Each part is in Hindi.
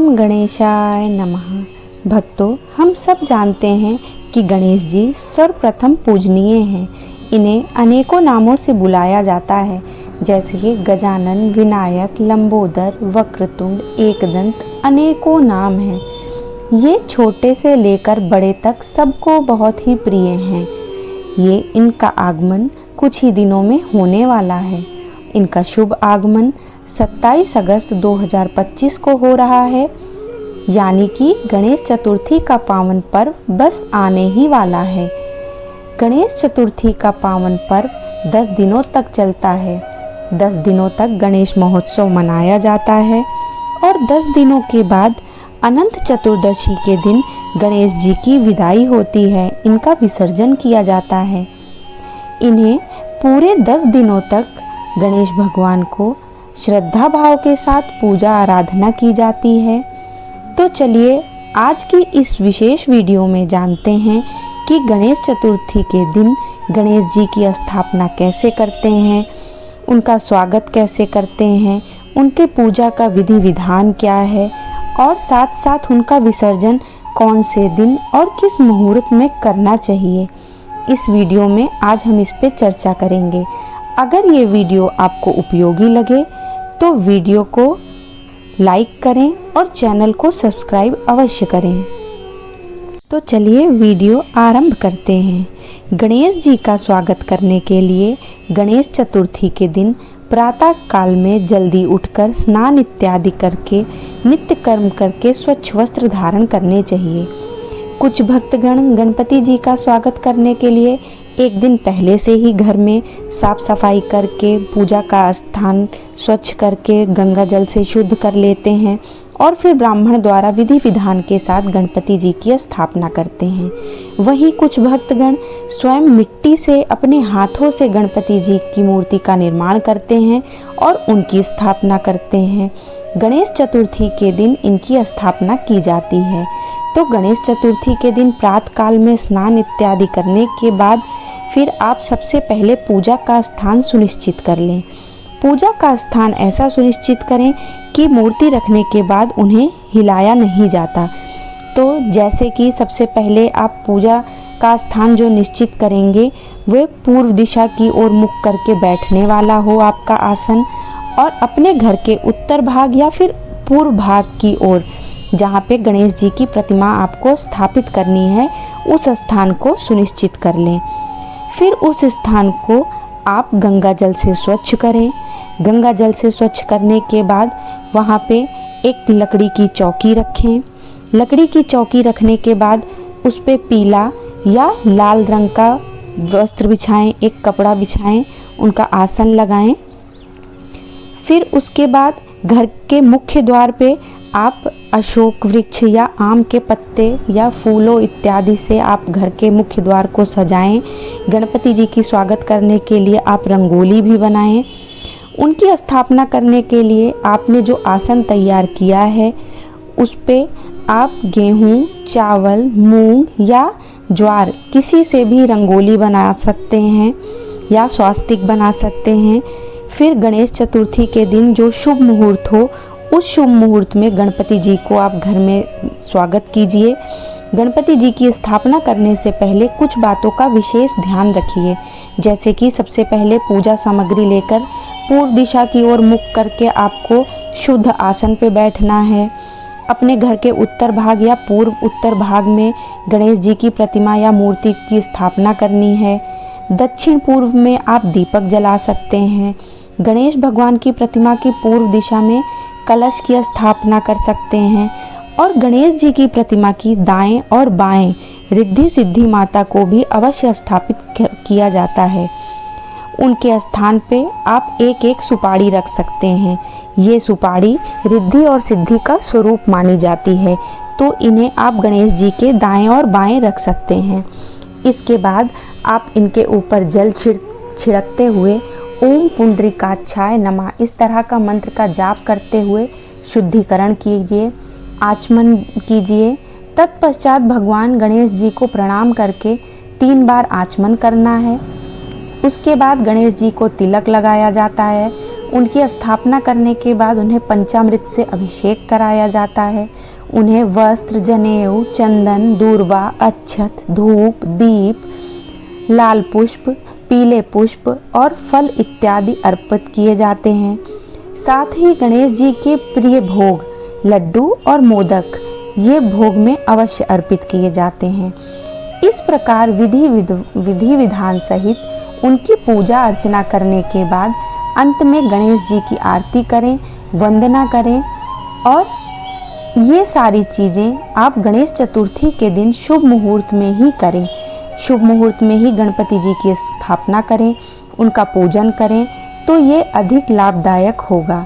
ओम गणेशाय नमः। भक्तों, हम सब जानते हैं कि गणेश जी सर्वप्रथम पूजनीय हैं। इन्हें अनेकों नामों से बुलाया जाता है, जैसे कि गजानन, विनायक, लंबोदर, वक्रतुंड, एकदंत, अनेकों नाम हैं। ये छोटे से लेकर बड़े तक सबको बहुत ही प्रिय हैं। इनका आगमन कुछ ही दिनों में होने वाला है। इनका शुभ आगमन 27 अगस्त 2025 को हो रहा है, यानी कि गणेश चतुर्थी का पावन पर्व बस आने ही वाला है। गणेश चतुर्थी का पावन पर्व 10 दिनों तक चलता है। 10 दिनों तक गणेश महोत्सव मनाया जाता है और 10 दिनों के बाद अनंत चतुर्दशी के दिन गणेश जी की विदाई होती है। इनका विसर्जन किया जाता है। इन्हें पूरे 10 दिनों तक गणेश भगवान को श्रद्धा भाव के साथ पूजा आराधना की जाती है। तो चलिए आज की इस विशेष वीडियो में जानते हैं कि गणेश चतुर्थी के दिन गणेश जी की स्थापना कैसे करते हैं, उनका स्वागत कैसे करते हैं, उनके पूजा का विधि विधान क्या है और साथ साथ उनका विसर्जन कौन से दिन और किस मुहूर्त में करना चाहिए। इस वीडियो में आज हम इस पे चर्चा करेंगे। अगर ये वीडियो आपको उपयोगी लगे तो वीडियो को लाइक करें और चैनल को सब्सक्राइब अवश्य करें। तो चलिए वीडियो आरंभ करते हैं। गणेश जी का स्वागत करने के लिए गणेश चतुर्थी के दिन प्रातः काल में जल्दी उठकर स्नान इत्यादि करके नित्य कर्म करके स्वच्छ वस्त्र धारण करने चाहिए। कुछ भक्तगण गणपति जी का स्वागत करने के लिए एक दिन पहले से ही घर में साफ सफाई करके पूजा का स्थान स्वच्छ करके गंगा जल से शुद्ध कर लेते हैं और फिर ब्राह्मण द्वारा विधि विधान के साथ गणपति जी की स्थापना करते हैं। वहीं कुछ भक्तगण स्वयं मिट्टी से अपने हाथों से गणपति जी की मूर्ति का निर्माण करते हैं और उनकी स्थापना करते हैं। गणेश चतुर्थी के दिन इनकी स्थापना की जाती है। तो गणेश चतुर्थी के दिन प्रातः काल में स्नान इत्यादि करने के बाद फिर आप सबसे पहले पूजा का स्थान सुनिश्चित कर लें। पूजा का स्थान ऐसा सुनिश्चित करें कि मूर्ति रखने के बाद उन्हें हिलाया नहीं जाता। तो जैसे कि सबसे पहले आप पूजा का स्थान जो निश्चित करेंगे वह पूर्व दिशा की ओर मुख करके बैठने वाला हो आपका आसन, और अपने घर के उत्तर भाग या फिर पूर्व भाग की ओर जहाँ पे गणेश जी की प्रतिमा आपको स्थापित करनी है उस स्थान को सुनिश्चित कर लें। फिर उस स्थान को आप गंगा जल से स्वच्छ करें। गंगा जल से स्वच्छ करने के बाद वहाँ पे एक लकड़ी की चौकी रखें। लकड़ी की चौकी रखने के बाद उस पे पीला या लाल रंग का वस्त्र बिछाएं, एक कपड़ा बिछाएं, उनका आसन लगाएं। फिर उसके बाद घर के मुख्य द्वार पे आप अशोक वृक्ष या आम के पत्ते या फूलों इत्यादि से आप घर के मुख्य द्वार को सजाएं। गणपति जी की स्वागत करने के लिए आप रंगोली भी बनाएं। उनकी स्थापना करने के लिए आपने जो आसन तैयार किया है उस पे आप गेहूं, चावल, मूंग या ज्वार किसी से भी रंगोली बना सकते हैं या स्वास्तिक बना सकते हैं। फिर गणेश चतुर्थी के दिन जो शुभ मुहूर्त हो उस शुभ मुहूर्त में गणपति जी को आप घर में स्वागत कीजिए। गणपति जी की स्थापना करने से पहले कुछ बातों का विशेष ध्यान रखिए, जैसे कि सबसे पहले पूजा सामग्री लेकर पूर्व दिशा की ओर मुख करके आपको शुद्ध आसन पे बैठना है। अपने घर के उत्तर भाग या पूर्व उत्तर भाग में गणेश जी की प्रतिमा या मूर्ति की स्थापना करनी है। दक्षिण पूर्व में आप दीपक जला सकते हैं। गणेश भगवान की प्रतिमा की पूर्व दिशा में कलश की स्थापना कर सकते हैं और गणेश जी की प्रतिमा की दाएं और बाएं रिद्धि सिद्धि माता को भी अवश्य स्थापित किया जाता है। उनके स्थान पे आप एक एक सुपारी रख सकते हैं। ये सुपारी रिद्धि और सिद्धि का स्वरूप मानी जाती है, तो इन्हें आप गणेश जी के दाएं और बाएं रख सकते हैं। इसके बाद आप इनके ऊपर जल छिड़कते हुए ओम पुंडरीकाक्षाय नमः इस तरह का मंत्र का जाप करते हुए शुद्धिकरण कीजिए, आचमन कीजिए। तत्पश्चात भगवान गणेश जी को प्रणाम करके 3 बार आचमन करना है। उसके बाद गणेश जी को तिलक लगाया जाता है। उनकी स्थापना करने के बाद उन्हें पंचामृत से अभिषेक कराया जाता है। उन्हें वस्त्र, जनेऊ, चंदन, दूर्वा, अक्षत, धूप, दीप, लाल पुष्प, पीले पुष्प और फल इत्यादि अर्पित किए जाते हैं। साथ ही गणेश जी के प्रिय भोग लड्डू और मोदक ये भोग में अवश्य अर्पित किए जाते हैं। इस प्रकार विधि विधान सहित उनकी पूजा अर्चना करने के बाद अंत में गणेश जी की आरती करें, वंदना करें। और ये सारी चीज़ें आप गणेश चतुर्थी के दिन शुभ मुहूर्त में ही करें। शुभ मुहूर्त में ही गणपति जी की स्थापना करें, उनका पूजन करें, तो ये अधिक लाभदायक होगा।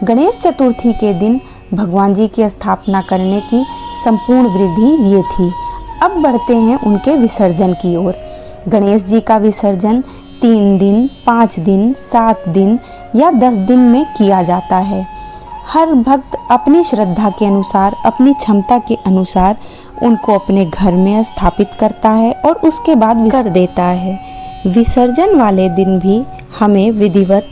गणेश चतुर्थी के दिन भगवान जी की स्थापना करने की संपूर्ण विधि ये थी। अब बढ़ते हैं उनके विसर्जन की ओर। गणेश जी का विसर्जन 3 दिन, 5 दिन, 7 दिन या 10 दिन में किया जाता है। हर भक्त अपनी श्रद्धा के अनुसार, अपनी क्षमता के अनुसार उनको अपने घर में स्थापित करता है और उसके बाद कर देता है। विसर्जन वाले दिन भी हमें विधिवत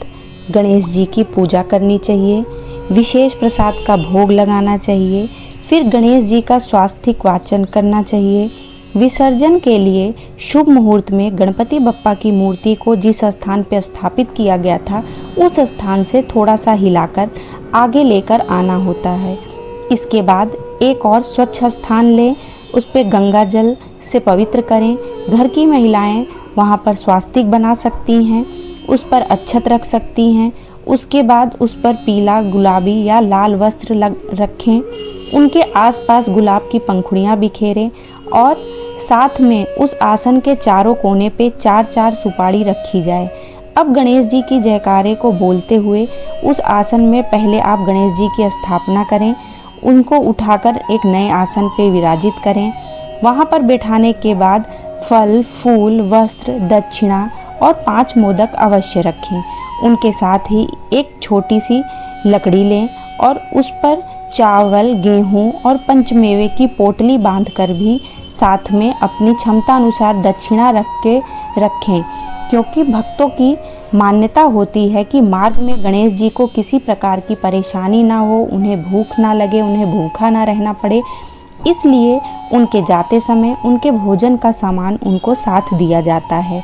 गणेश जी की पूजा करनी चाहिए, विशेष प्रसाद का भोग लगाना चाहिए, फिर गणेश जी का स्वास्तिक वाचन करना चाहिए। विसर्जन के लिए शुभ मुहूर्त में गणपति बप्पा की मूर्ति को जिस स्थान पर स्थापित किया गया था उस स्थान से थोड़ा सा हिलाकर आगे लेकर आना होता है। इसके बाद एक और स्वच्छ स्थान लें, उस पर गंगा जल से पवित्र करें। घर की महिलाएं वहाँ पर स्वास्तिक बना सकती हैं, उस पर अक्षत रख सकती हैं। उसके बाद उस पर पीला, गुलाबी या लाल वस्त्र रखें। उनके आसपास गुलाब की पंखुड़ियाँ बिखेरें और साथ में उस आसन के चारों कोने पे 4-4 सुपारी रखी जाए। अब गणेश जी की जयकारे को बोलते हुए उस आसन में पहले आप गणेश जी की स्थापना करें, उनको उठाकर एक नए आसन पे विराजित करें। वहाँ पर बैठाने के बाद फल, फूल, वस्त्र, दक्षिणा और 5 मोदक अवश्य रखें। उनके साथ ही एक छोटी सी लकड़ी लें और उस पर चावल, गेहूँ और पंचमेवे की पोटली बांधकर भी साथ में अपनी क्षमता अनुसार दक्षिणा रखें, क्योंकि भक्तों की मान्यता होती है कि मार्ग में गणेश जी को किसी प्रकार की परेशानी ना हो, उन्हें भूख ना लगे, उन्हें भूखा ना रहना पड़े। इसलिए उनके जाते समय उनके भोजन का सामान उनको साथ दिया जाता है।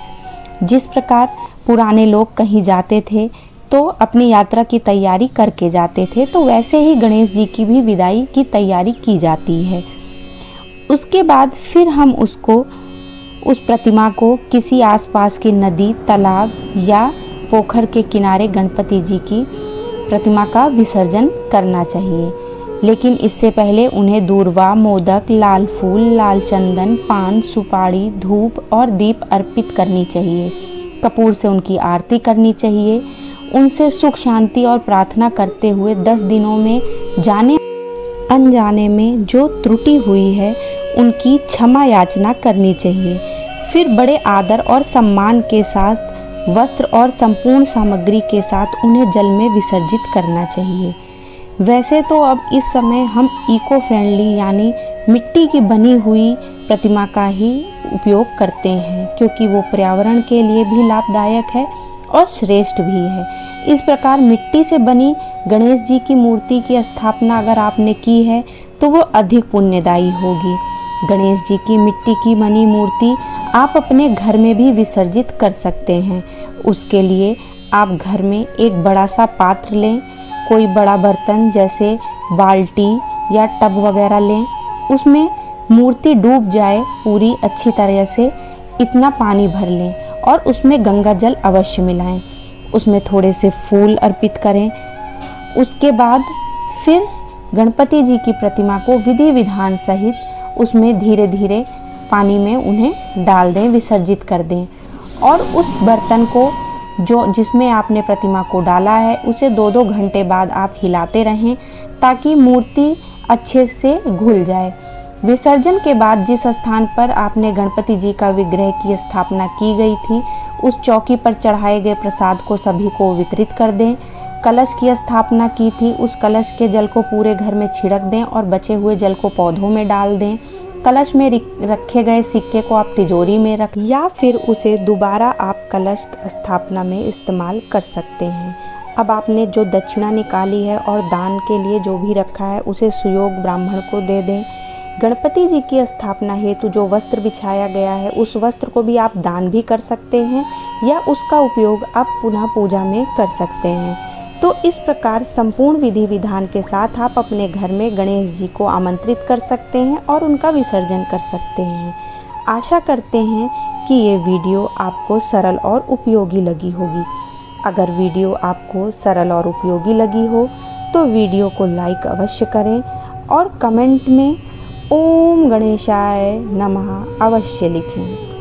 जिस प्रकार पुराने लोग कहीं जाते थे तो अपनी यात्रा की तैयारी करके जाते थे, तो वैसे ही गणेश जी की भी विदाई की तैयारी की जाती है। उसके बाद फिर हम उस प्रतिमा को किसी आसपास की नदी, तालाब या पोखर के किनारे गणपति जी की प्रतिमा का विसर्जन करना चाहिए। लेकिन इससे पहले उन्हें दूर्वा, मोदक, लाल फूल, लाल चंदन, पान, सुपारी, धूप और दीप अर्पित करनी चाहिए। कपूर से उनकी आरती करनी चाहिए। उनसे सुख, शांति और प्रार्थना करते हुए 10 दिनों में जाने अनजाने में जो त्रुटि हुई है उनकी क्षमा याचना करनी चाहिए। फिर बड़े आदर और सम्मान के साथ वस्त्र और संपूर्ण सामग्री के साथ उन्हें जल में विसर्जित करना चाहिए। वैसे तो अब इस समय हम इको फ्रेंडली यानी मिट्टी की बनी हुई प्रतिमा का ही उपयोग करते हैं, क्योंकि वो पर्यावरण के लिए भी लाभदायक है और श्रेष्ठ भी है। इस प्रकार मिट्टी से बनी गणेश जी की मूर्ति की स्थापना अगर आपने की है तो वो अधिक पुण्यदायी होगी। गणेश जी की मिट्टी की बनी मूर्ति आप अपने घर में भी विसर्जित कर सकते हैं। उसके लिए आप घर में एक बड़ा सा पात्र लें, कोई बड़ा बर्तन जैसे बाल्टी या टब वगैरह लें, उसमें मूर्ति डूब जाए पूरी अच्छी तरह से, इतना पानी भर लें और उसमें गंगा जल अवश्य मिलाएं। उसमें थोड़े से फूल अर्पित करें। उसके बाद फिर गणपति जी की प्रतिमा को विधि विधान सहित उसमें धीरे धीरे पानी में उन्हें डाल दें, विसर्जित कर दें। और उस बर्तन को जिसमें आपने प्रतिमा को डाला है उसे 2-2 घंटे बाद आप हिलाते रहें ताकि मूर्ति अच्छे से घुल जाए। विसर्जन के बाद जिस स्थान पर आपने गणपति जी का विग्रह की स्थापना की गई थी उस चौकी पर चढ़ाए गए प्रसाद को सभी को वितरित कर दें। कलश की स्थापना की थी उस कलश के जल को पूरे घर में छिड़क दें और बचे हुए जल को पौधों में डाल दें। कलश में रखे गए सिक्के को आप तिजोरी में रख या फिर उसे दोबारा आप कलश स्थापना में इस्तेमाल कर सकते हैं। अब आपने जो दक्षिणा निकाली है और दान के लिए जो भी रखा है उसे सुयोग ब्राह्मण को दे दें। गणपति जी की स्थापना हेतु जो वस्त्र बिछाया गया है उस वस्त्र को भी आप दान भी कर सकते हैं या उसका उपयोग आप पुनः पूजा में कर सकते हैं। तो इस प्रकार संपूर्ण विधि विधान के साथ आप अपने घर में गणेश जी को आमंत्रित कर सकते हैं और उनका विसर्जन कर सकते हैं। आशा करते हैं कि ये वीडियो आपको सरल और उपयोगी लगी होगी। अगर वीडियो आपको सरल और उपयोगी लगी हो तो वीडियो को लाइक अवश्य करें और कमेंट में ओम गणेशाय नमः अवश्य लिखें।